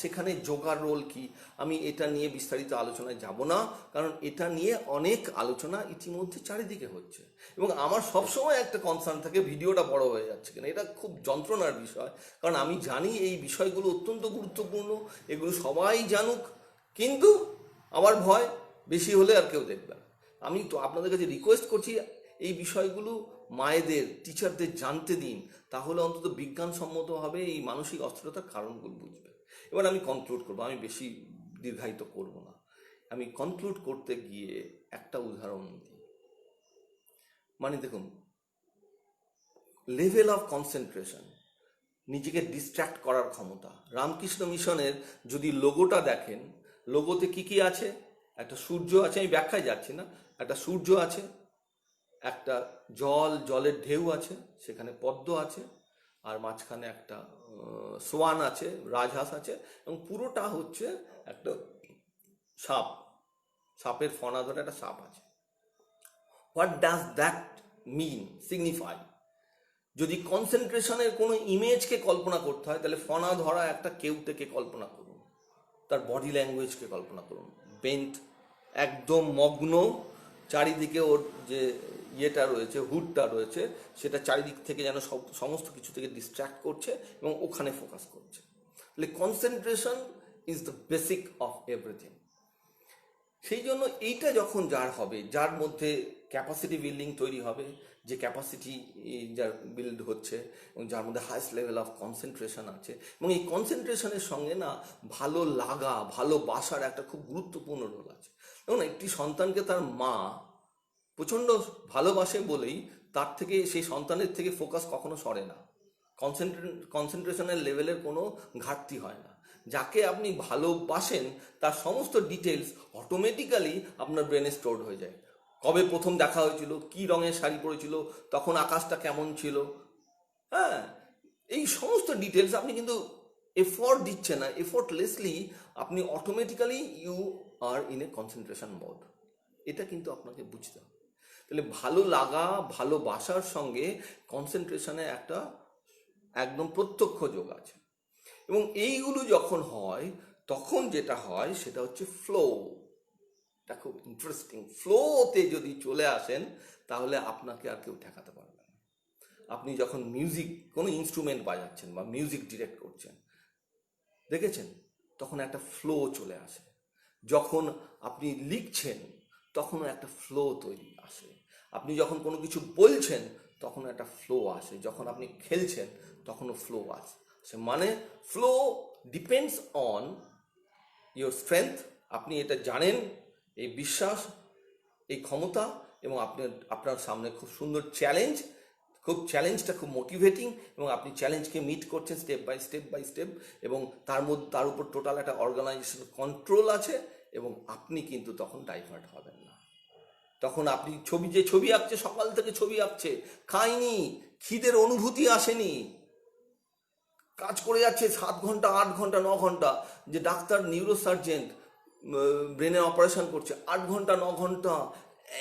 সেখানে যোগার রোল কি, আমি এটা নিয়ে বিস্তারিত আলোচনায় যাব না, কারণ এটা নিয়ে অনেক আলোচনা ইতিমধ্যে চারিদিকে হচ্ছে। এবং আমার সবসময় একটা কনসার্ন থাকে ভিডিওটা বড় হয়ে যাচ্ছে কিনা। এটা খুব যন্ত্রণার বিষয়, কারণ আমি জানি এই বিষয়গুলো অত্যন্ত গুরুত্বপূর্ণ, এগুলো সবাই জানুক, কিন্তু আমার ভয় বেশি হলে আর কেউ দেখবে না। আমি তো আপনাদের কাছে রিকোয়েস্ট করছি, এই বিষয়গুলো মায়েদের, টিচারদের জানতে দিন, তাহলে অন্তত বিজ্ঞানসম্মতভাবে এই মানসিক অস্থিরতার কারণগুলো বুঝবে। এবার আমি কনক্লুড করবো, আমি বেশি দীর্ঘায়িত করব না। আমি কনক্লুড করতে গিয়ে একটা উদাহরণ দিই। মানে দেখুন, লেভেল অফ কনসেন্ট্রেশন, নিজেকে ডিস্ট্র্যাক্ট করার ক্ষমতা। রামকৃষ্ণ মিশনের যদি লোগোটা দেখেন, লোগোতে কি কি আছে? একটা সূর্য আছে, আমি ব্যাখ্যায় যাচ্ছি না, একটা সূর্য আছে, একটা জলের ঢেউ আছে, সেখানে পদ্ম আছে, আর মাঝখানে একটা সোয়ান আছে, রাজহাঁস আছে, এবং পুরোটা হচ্ছে একটা সাপের ফনা ধরে একটা সাপ আছে। What does that mean, signify? যদি কনসেন্ট্রেশনের কোনো ইমেজকে কল্পনা করতে হয়, তাহলে ফনা ধরা একটা কেউটেকে কল্পনা করুন, তার বডি ল্যাঙ্গুয়েজকে কল্পনা করুন, বেন্ট, একদম মগ্ন, চারিদিকে ওর যে ইয়েটা রয়েছে, হুডটা রয়েছে, সেটা চারিদিক থেকে যেন সমস্ত কিছু থেকে ডিস্ট্র্যাক্ট করছে এবং ওখানে ফোকাস করছে। তাহলে concentration is the basic of everything. সেই জন্য এইটা যখন যার হবে, যার মধ্যে ক্যাপাসিটি বিল্ডিং তৈরি হবে, যে ক্যাপাসিটি যার বিল্ড হচ্ছে, এবং যার মধ্যে হাইস্ট লেভেল অফ কনসেন্ট্রেশন আছে, এবং এই কনসেন্ট্রেশনের সঙ্গে না ভালো লাগা, ভালোবাসার একটা খুব গুরুত্বপূর্ণ রোল আছে। এবং একটি সন্তানকে তার মা প্রচণ্ড ভালোবাসে বলেই তার থেকে, সেই সন্তানের থেকে ফোকাস কখনো সরে না, কনসেন্ট্রেশনের লেভেলের কোনো ঘাটতি হয় না। যাকে আপনি ভালোবাসেন তার সমস্ত ডিটেলস অটোমেটিক্যালি আপনার ব্রেনে স্টোরড হয়ে যায়। কবে প্রথম দেখা হয়েছিল, কি রঙের শাড়ি পরেছিল, তখন আকাশটা কেমন ছিল, হ্যাঁ, এই সমস্ত ডিটেলস আপনি কিন্তু এফোর্ট দিচ্ছেন না, এফোর্টলেসলি আপনি automatically you are in a concentration mode. এটা কিন্তু আপনাকে বুঝতে হবে। তাহলে ভালো লাগা, ভালোবাসার সঙ্গে কনসেন্ট্রেশনে একটা একদম প্রত্যক্ষ যোগ আছে। এবং এইগুলো যখন হয়, তখন যেটা হয় সেটা হচ্ছে ফ্লো। এটা খুব ইন্টারেস্টিং। ফ্লোতে যদি চলে আসেন, তাহলে আপনাকে আর কেউ ঠেকাতে পারবে না। আপনি যখন মিউজিক, কোনো ইনস্ট্রুমেন্ট বাজাচ্ছেন বা মিউজিক ডিরেক্ট করছেন, দেখেছেন, তখন একটা ফ্লো চলে আসে। যখন আপনি লিখছেন, তখনও একটা ফ্লো তৈরি আসে। আপনি যখন কোনো কিছু বলছেন, তখন একটা ফ্লো আসে। যখন আপনি খেলছেন, তখনও ফ্লো আসে। মানে flow depends on your strength. আপনি এটা জানেন, এই বিশ্বাস, এই ক্ষমতা, এবং আপনার সামনে খুব সুন্দর চ্যালেঞ্জটা খুব মোটিভেটিং, এবং আপনি চ্যালেঞ্জকে মিট করছেন স্টেপ বাই স্টেপ, এবং তার উপর টোটাল একটা অর্গানাইজেশন কন্ট্রোল আছে, এবং আপনি কিন্তু তখন ডাইভার্ট হবেন না। তখন আপনি ছবি আঁকছে, সকাল থেকে ছবি আঁকছে, খায়নি, খিদের অনুভূতি আসেনি, কাজ করে যাচ্ছে 7 ঘন্টা, 8 ঘন্টা, 9 ঘন্টা, যে ডাক্তার নিউরোসার্জেন্ট ব্রেনে অপারেশন করছে 8 ঘন্টা, 9 ঘন্টা,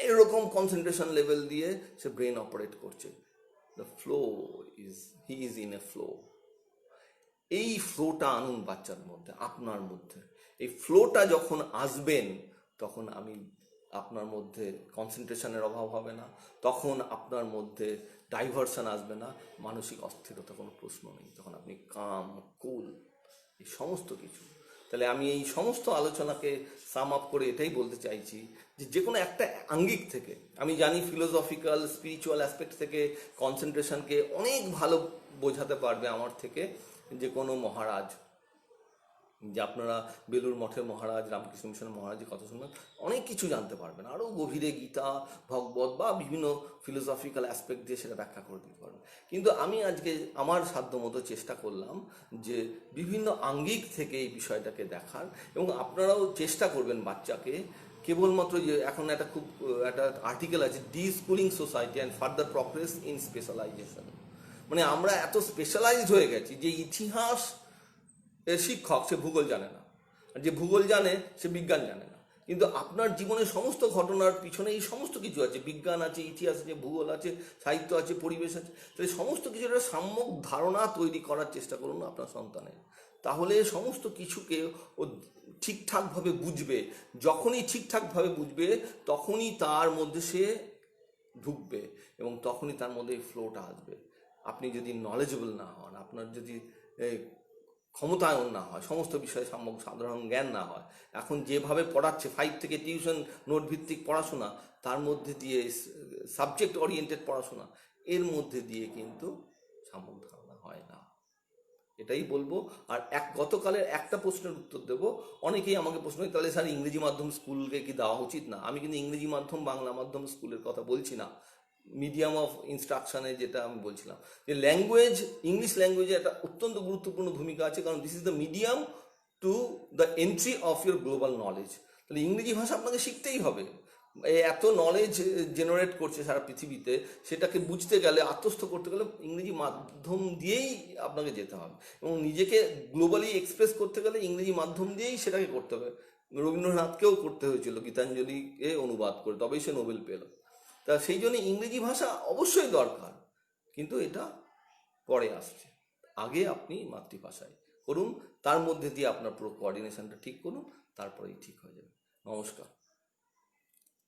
এরকম কনসেন্ট্রেশন লেভেল দিয়ে সে ব্রেন অপারেট করছে। The flow is, he is in a flow. এই ফ্লোটা আনুন বাচ্চার মধ্যে, আপনার মধ্যে। এই ফ্লোটা যখন আসবেন, তখন আপনার মধ্যে কনসেন্ট্রেশনের অভাব হবে না, তখন আপনার মধ্যে ডাইভারশন আসবে না, মানসিক অস্থিরতা কোনো প্রশ্ন নেই, তখন আপনি কাম, কুল, এই সমস্ত কিছু। তাহলে আমি এই সমস্ত আলোচনাকে সাম আপ করে এটাই বলতে চাইছি যে যে কোনো একটা আঙ্গিক থেকে, আমি জানি ফিলোসফিক্যাল স্পিরিচুয়াল অ্যাসপেক্ট থেকে কনসেন্ট্রেশনকে অনেক ভালো বোঝাতে পারবে আমার থেকে যে কোনো মহারাজ, যে আপনারা বেলুর মঠের মহারাজ, রামকৃষ্ণ মিশনের মহারাজের কথা শুনবেন, অনেক কিছু জানতে পারবেন, আরও গভীরে গীতা, ভগবত বা বিভিন্ন ফিলোসফিক্যাল অ্যাসপেক্ট দিয়ে সেটা ব্যাখ্যা করে দিতে পারবেন। কিন্তু আমি আজকে আমার সাধ্যমতো চেষ্টা করলাম যে বিভিন্ন আঙ্গিক থেকে এই বিষয়টাকে দেখার, এবং আপনারাও চেষ্টা করবেন বাচ্চাকে কেবলমাত্র, যে এখন একটা আর্টিকেল আছে, deschooling society and further progress in specialisation. মানে আমরা এত স্পেশালাইজড হয়ে গেছি যে ইতিহাস শিক্ষক সে ভূগোল জানে না, আর যে ভূগোল জানে সে বিজ্ঞান জানে না। কিন্তু আপনার জীবনের সমস্ত ঘটনার পিছনে এই সমস্ত কিছু আছে, বিজ্ঞান আছে, ইতিহাস আছে, ভূগোল আছে, সাহিত্য আছে, পরিবেশ আছে। তাহলে সমস্ত কিছুর একটা সাম্যক ধারণা তৈরি করার চেষ্টা করুন আপনার সন্তানের। তাহলে সমস্ত কিছুকে ও ঠিকঠাকভাবে বুঝবে। যখনই ঠিকঠাকভাবে বুঝবে, তখনই তার মধ্যে সে ঢুকবে, এবং তখনই তার মধ্যে এই ফ্লোটা আসবে। আপনি যদি নলেজেবল না হন, আপনার যদি ক্ষমতায়ন না হয়, সমস্ত বিষয়ে সাধারণ জ্ঞান না হয়, এখন যেভাবে পড়াচ্ছে 5 থেকে টিউশন নোট ভিত্তিক পড়াশোনা, তার মধ্যে দিয়ে সাবজেক্ট ওরিয়েন্টেড পড়াশোনা, এর মধ্যে দিয়ে কিন্তু সাম্যক ধারণা হয় না, এটাই বলবো। আর গতকালের একটা প্রশ্নের উত্তর দেব। অনেকেই আমাকে প্রশ্ন করে, তাহলে স্যার ইংরেজি মাধ্যম স্কুলকে কি দেওয়া উচিত না? আমি কিন্তু ইংরেজি মাধ্যম বাংলা মাধ্যম স্কুলের কথা বলছি না, মিডিয়াম অফ ইনস্ট্রাকশনে যেটা আমি বলছিলাম, যে ল্যাঙ্গুয়েজ, ইংলিশ ল্যাঙ্গুয়েজে একটা অত্যন্ত গুরুত্বপূর্ণ ভূমিকা আছে, কারণ this is the medium to the entry of your global knowledge. তাহলে ইংরেজি ভাষা আপনাকে শিখতেই হবে। এত নলেজ জেনারেট করছে সারা পৃথিবীতে, সেটাকে বুঝতে গেলে, আত্মস্থ করতে গেলে ইংরেজি মাধ্যম দিয়েই আপনাকে যেতে হবে, এবং নিজেকে গ্লোবালি এক্সপ্রেস করতে গেলে ইংরেজি মাধ্যম দিয়েই সেটাকে করতে হবে। রবীন্দ্রনাথকেও করতে হয়েছিল গীতাঞ্জলিকে অনুবাদ করে, তবেই সে নোবেল পেল। তা সেই জন্য ইংরেজি ভাষা অবশ্যই দরকার, কিন্তু এটা পরে আসছে। আগে আপনি মাতৃভাষায় করুন, তার মধ্যে দিয়ে আপনার পুরো কোঅর্ডিনেশনটা ঠিক করুন, তারপরেই ঠিক হয়ে যাবে। নমস্কার।